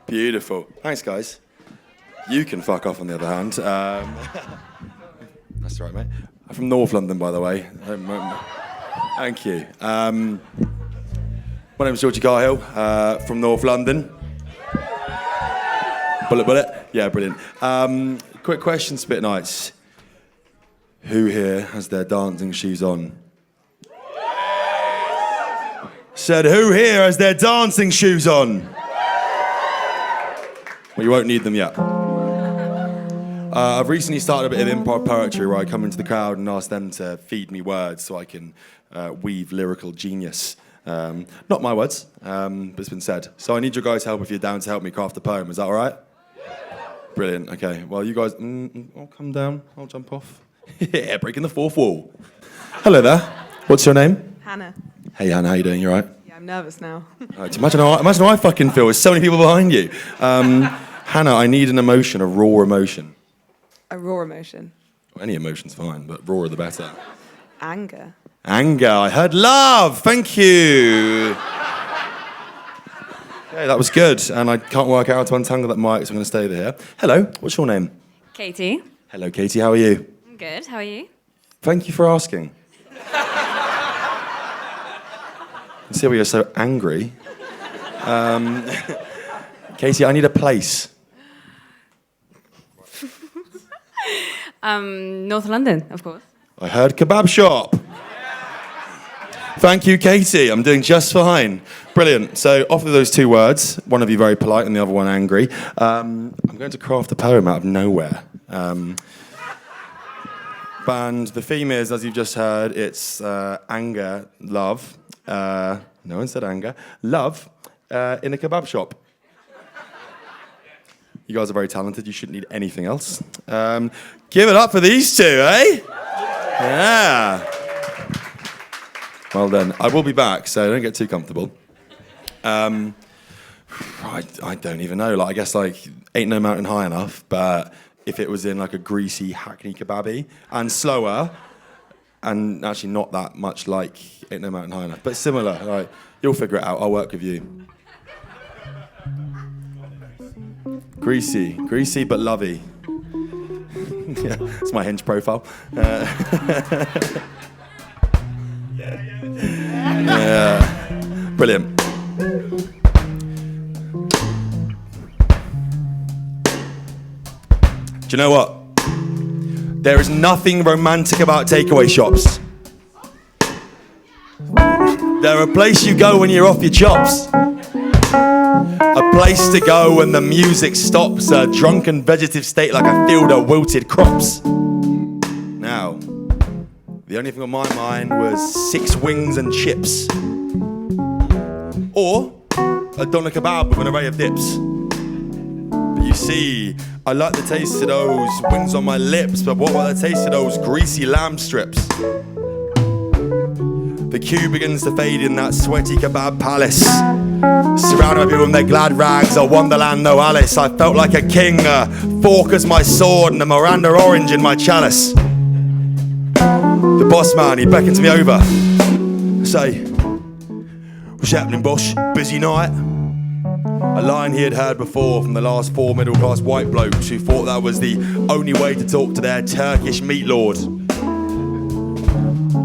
Beautiful. Thanks, guys. You can fuck off on the other hand. That's all right, mate. I'm from North London, by the way. Thank you. My name's Georgie Cahill, from North London. Bullet. Yeah, brilliant. Quick question, Spitnights. Who here has their dancing shoes on? Said, who here has their dancing shoes on? Well, you won't need them yet. I've recently started a bit of improv poetry where I come into the crowd and ask them to feed me words so I can weave lyrical genius. Not my words, but it's been said. So I need your guys' help if you're down to help me craft a poem. Is that all right? Brilliant. Okay. Well, you guys, I'll come down. I'll jump off. Yeah, breaking the fourth wall. Hello there. What's your name? Hannah. Hey, Hannah. How you doing? You all right? Yeah, I'm nervous now. Right, imagine how I fucking feel. There's so many people behind you. Hannah, I need an emotion, a raw emotion. A raw emotion. Well, any emotion's fine, but rawer the better. Anger. Anger. I heard love. Thank you. Okay, that was good. And I can't work out how to untangle that mic, so I'm going to stay there. Hello. What's your name? Katie. Hello, Katie. How are you? I'm good. How are you? Thank you for asking. I see why you're so angry. Katie, I need a place. North London, of course. I heard kebab shop. Thank you, Katie. I'm doing just fine. Brilliant. So, off of those two words, one of you very polite and the other one angry, I'm going to craft a poem out of nowhere. And the theme is, as you've just heard, it's anger, love. No one said anger. Love in a kebab shop. You guys are very talented. You shouldn't need anything else. Give it up for these two, eh? Yeah. Well done. I will be back, so don't get too comfortable. I don't even know. I guess ain't no mountain high enough. But if it was in a greasy hackney kebabi and slower, and actually not that much like ain't no mountain high enough, but similar. You'll figure it out. I'll work with you. Greasy but lovey. Yeah, it's my Hinge profile. Yeah, brilliant. Do you know what? There is nothing romantic about takeaway shops. They're a place you go when you're off your chops. A place to go when the music stops, a drunken vegetative state like a field of wilted crops. Now, the only thing on my mind was 6 wings and chips. Or a doner kebab with an array of dips. But you see, I like the taste of those wings on my lips, but what about the taste of those greasy lamb strips? The queue begins to fade in that sweaty kebab palace. Surrounded by people in their glad rags, a wonderland, no Alice. I felt like a king, a fork as my sword and a Miranda orange in my chalice. The boss man, he beckons me over. Say, what's happening, boss? Busy night? A line he had heard before from the last 4 middle-class white blokes who thought that was the only way to talk to their Turkish meat lord.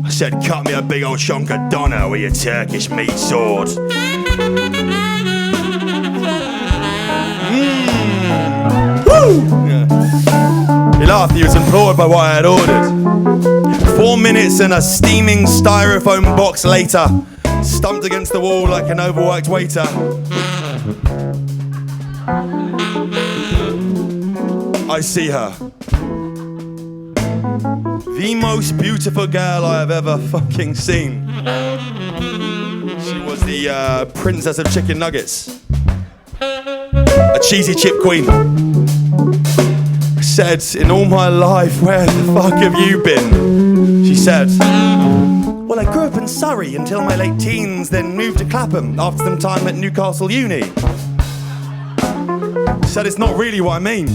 I said, cut me a big old chunk of doner with your Turkish meat sword. Woo! Yeah. He laughed, he was implored by what I had ordered. 4 minutes and a steaming styrofoam box later, stumped against the wall like an overworked waiter. I see her. The most beautiful girl I have ever fucking seen. She was the princess of chicken nuggets. A cheesy chip queen. I said, in all my life, where the fuck have you been? She said, well, I grew up in Surrey until my late teens, then moved to Clapham after some time at Newcastle Uni. I said, it's not really what I mean.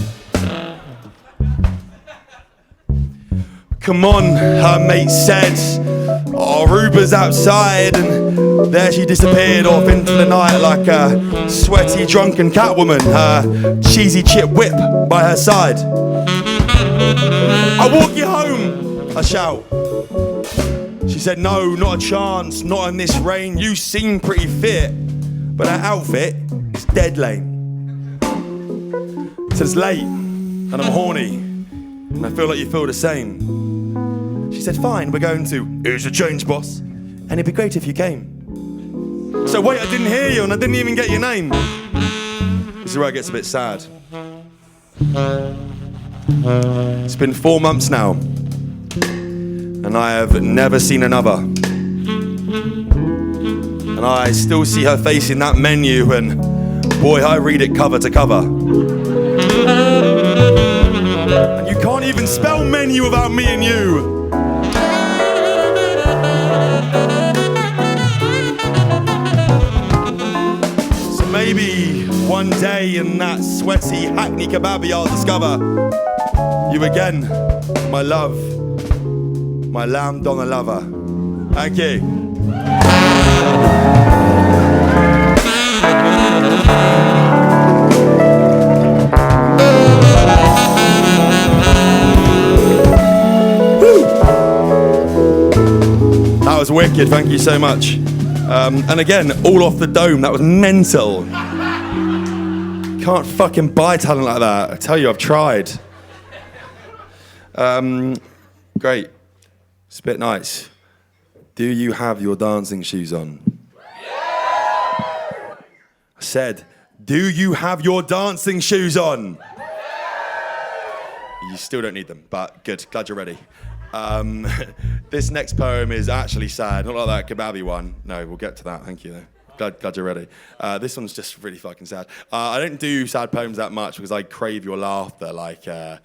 Come on, her mate said. Our Uber's outside and There she disappeared off into the night like a sweaty, drunken Catwoman, her cheesy chip whip by her side. "I'll walk you home," I shout. She said, "No, not a chance, not in this rain. You seem pretty fit, but that outfit is dead lame." I said, "It's late, and I'm horny, and I feel like you feel the same." She said, "Fine, we're going to Who's the Change Boss, and it'd be great if you came." So wait, I didn't hear you, and I didn't even get your name. This is where it gets a bit sad. It's been 4 months now, and I have never seen another. And I still see her face in that menu, and boy, I read it cover to cover. And you can't even spell menu without me and you. So maybe one day in that sweaty Hackney kebabby I'll discover you again, my love, my lamb donna lover. Thank you. That was wicked, thank you so much. And again, all off the dome, that was mental. Can't fucking buy talent like that. I tell you, I've tried. Great. Spit Nights. Do you have your dancing shoes on? I said, do you have your dancing shoes on? You still don't need them, but good, glad you're ready. This next poem is actually sad, not like that kebabby one. No, we'll get to that, thank you though. Glad you're ready. This one's just really fucking sad. I don't do sad poems that much because I crave your laughter like a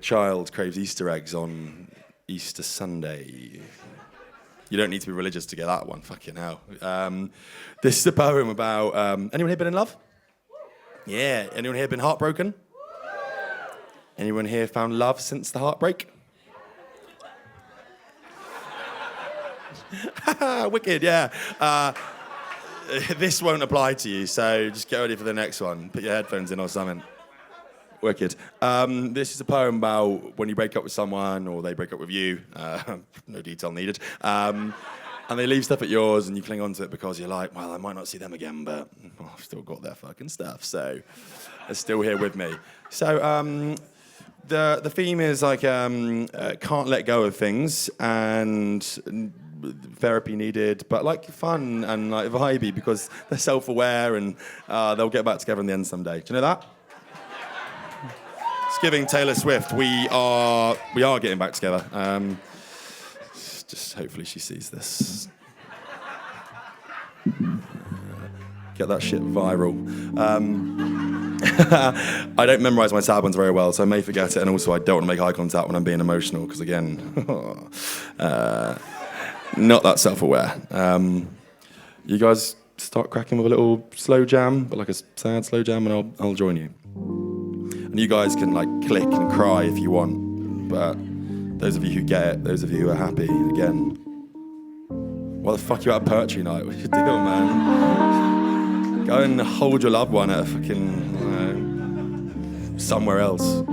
child craves Easter eggs on Easter Sunday. You don't need to be religious to get that one, fucking hell. This is a poem about, anyone here been in love? Yeah, anyone here been heartbroken? Anyone here found love since the heartbreak? Wicked, yeah. This won't apply to you, so just get ready for the next one. Put your headphones in or something. Wicked. This is a poem about when you break up with someone or they break up with you. No detail needed. And they leave stuff at yours and you cling on to it because you're like, well, I might not see them again, but I've still got their fucking stuff, so they're still here with me. So the theme is like can't let go of things and therapy needed, but like fun and like vibey because they're self-aware and they'll get back together in the end someday. Do you know that? It's giving Taylor Swift. We are getting back together. Just hopefully she sees this. Get that shit viral. I don't memorise my sad ones very well, so I may forget it, and also I don't want to make eye contact when I'm being emotional, because again, not that self-aware. You guys start cracking with a little slow jam, but like a sad slow jam, and I'll join you. And you guys can like click and cry if you want, but those of you who get it, those of you who are happy, again, why the fuck you at a poetry night? What's your deal, man? Go and hold your loved one at a fucking, somewhere else.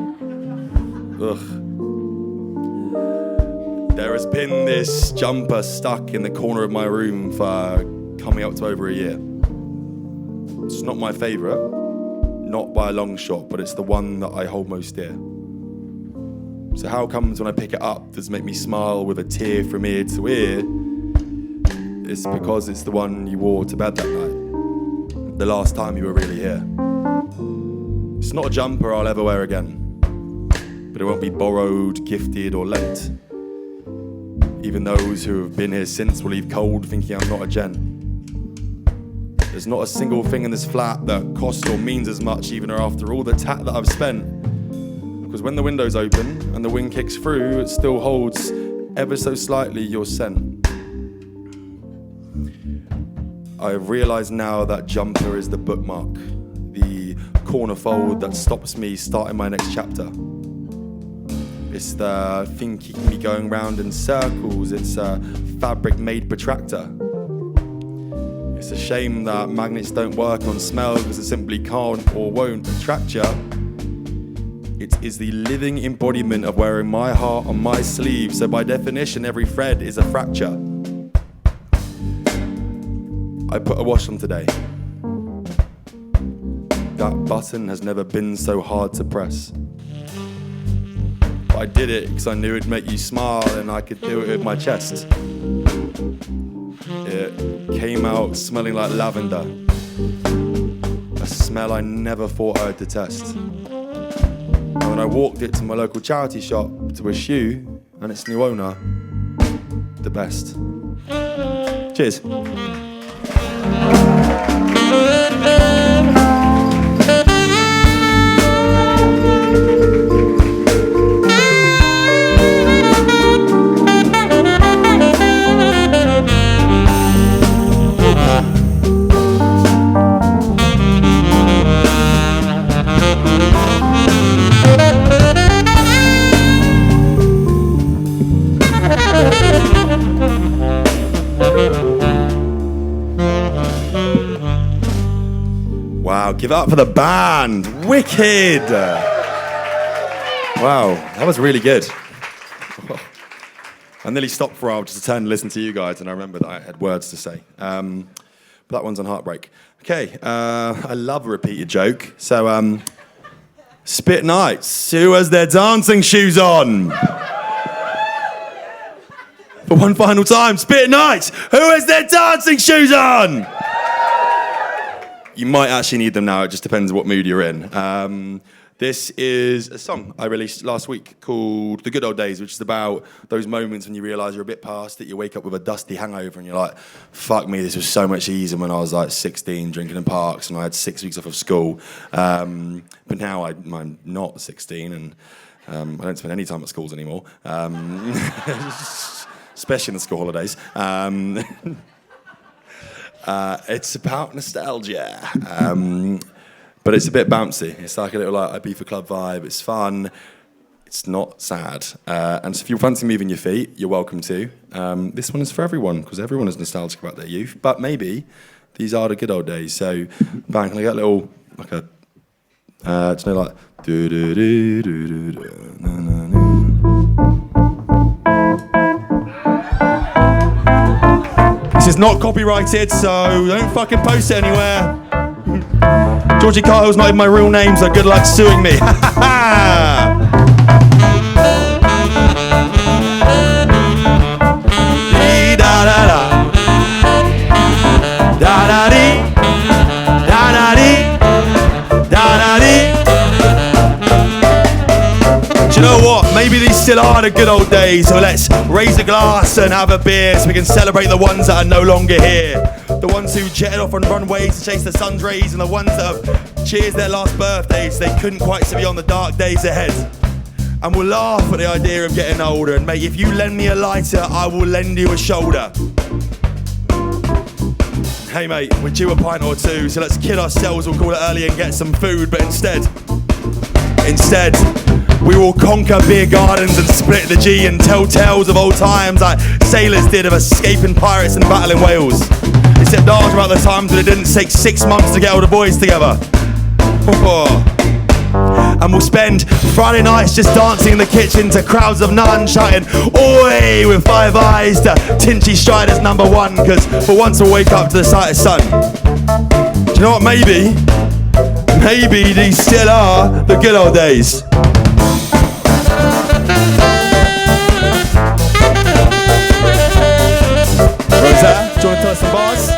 Ugh. There has been this jumper stuck in the corner of my room for coming up to over a year. It's not my favourite. Not by a long shot, but it's the one that I hold most dear. So how comes when I pick it up, does it make me smile with a tear from ear to ear? It's because it's the one you wore to bed that night, the last time you were really here. It's not a jumper I'll ever wear again, but it won't be borrowed, gifted, or lent. Even those who have been here since will leave cold thinking I'm not a gent. There's not a single thing in this flat that costs or means as much, even after all the tat that I've spent. Because when the window's open and the wind kicks through, it still holds ever so slightly your scent. I've realised now that jumper is the bookmark, the corner fold that stops me starting my next chapter. It's the thing keeping me going round in circles. It's a fabric-made protractor. It's a shame that magnets don't work on smell because it simply can't or won't attract you. It is the living embodiment of wearing my heart on my sleeve, so by definition, every thread is a fracture. I put a wash on today. That button has never been so hard to press. But I did it because I knew it'd make you smile and I could do it with my chest. It came out smelling like lavender, a smell I never thought I'd detest. And when I walked it to my local charity shop to wish you and its new owner the best. Cheers. Wow, give it up for the band. Wicked. Wow, that was really good. I nearly stopped for a while just to turn and listen to you guys, and I remember that I had words to say. But that one's on Heartbreak. Okay, I love a repeated joke. So, Spit Nights, who has their dancing shoes on? For one final time, Spit Nights, who has their dancing shoes on? You might actually need them now, it just depends what mood you're in. This is a song I released last week called The Good Old Days, which is about those moments when you realise you're a bit past it, you wake up with a dusty hangover and you're like, fuck me, this was so much easier when I was like 16 drinking in parks and I had 6 weeks off of school. But now I'm not 16 and I don't spend any time at schools anymore, especially in the school holidays. It's about nostalgia, but it's a bit bouncy. It's like a little like Ibiza club vibe. It's fun. It's not sad. And so if you fancy moving your feet, you're welcome to. This one is for everyone because everyone is nostalgic about their youth. But maybe these are the good old days. So, bang, can I get a little like a, do you know, like do do do do do do na na na. This is not copyrighted, so don't fucking post it anywhere. Georgie Cahill's not even my real name, so good luck suing me. Do you know what? Maybe these still are the good old days, so let's raise a glass and have a beer so we can celebrate the ones that are no longer here. The ones who jetted off on runways to chase the sun's rays, and the ones that have cheersed their last birthdays so they couldn't quite see beyond the dark days ahead. And we'll laugh at the idea of getting older, and mate, if you lend me a lighter, I will lend you a shoulder. Hey mate, we're due a pint or two, so let's kid ourselves, we'll call it early and get some food, but instead, we will conquer beer gardens and split the G and tell tales of old times like sailors did of escaping pirates and battle in Wales. Except ours were about the times when it didn't take 6 months to get all the boys together. And we'll spend Friday nights just dancing in the kitchen to crowds of nuns shouting "Oi!" with 5 eyes to Tinchy Strider's #1, because for once we'll wake up to the sight of sun. Do you know what, maybe these still are the good old days. Rosa, do you want to tell us some bars?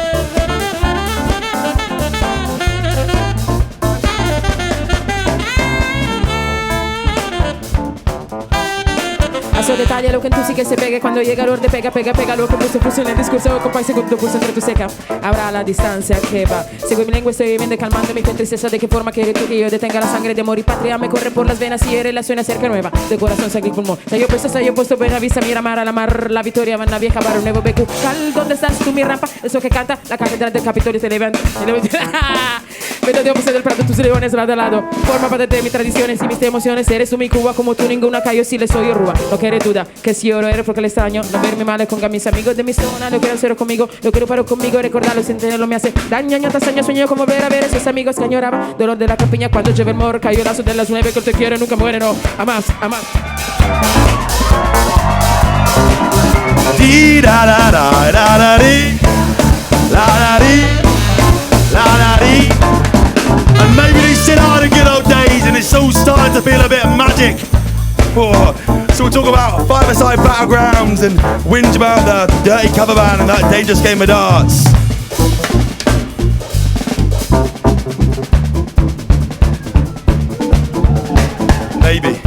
Paso detalle lo que tú sí que se pegue cuando llega el orden pega lo que puso en el discurso con país segundo pulso entre tu seca habrá la distancia que va según mi lengua estoy bien calmando mi tristeza de qué forma quieres tú que yo detenga la sangre de morir patria me corre por las venas y eres la suena cerca nueva de corazón sangre y pulmón yo puesto buena vista mira mar a la mar la victoria van a vieja para un nuevo becu cal ¿dónde estás tú mi rampa eso que canta la catedral del Capitolio se levanta pero Dios del Prado tus leones lado a lado forma parte de mis tradiciones y mis emociones eres tú mi Cuba como tú ninguna callo si le soy rúa no quieres eres duda que si yo lo eres porque le extraño. No verme mal con mis amigos de mi zona. Lo quiero hacer conmigo, lo quiero parar conmigo. Recordarlo sin tenerlo me hace daño. Año tras año sueño como ver a ver esos amigos que añoraba. Dolor de la campiña cuando lleve el mor. Cayó el lazo de las 9 que te quiero nunca muere, no. A más, a más. Dee da da da da da dee, la da dee, la da dee. And maybe these still are the good old days, and it's all starting to feel a bit magic. Oh, so we'll talk about five-a-side battlegrounds and whinge about the dirty cover band and that dangerous game of darts. Maybe,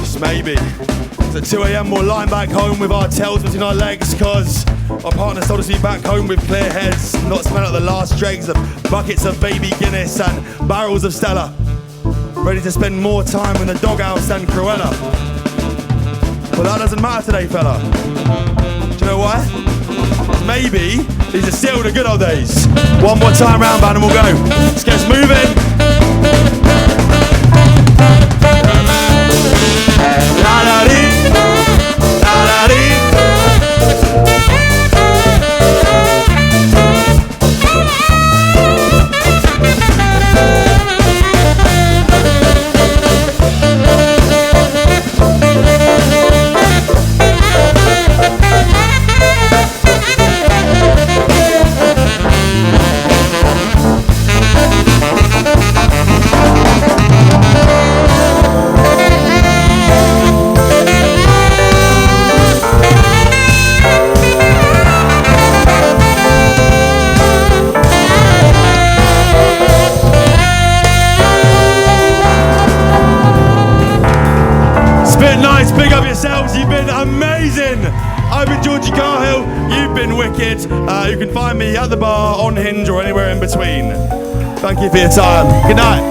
just maybe. At 2 a.m. we'll line back home with our tails between our legs, cause our partners told us to be back home with clear heads, not smell out the last dregs of buckets of baby Guinness and barrels of Stella, ready to spend more time in the doghouse than Cruella. But that doesn't matter today, fella. Do you know why? Maybe these are still the good old days. One more time round, band, and we'll go. Let's get us moving. La-da-dee, la-da-dee. Spitnights, big up yourselves, you've been amazing. I've been Georgie Cahill, you've been wicked. You can find me at the bar, on Hinge, or anywhere in between. Thank you for your time. Good night.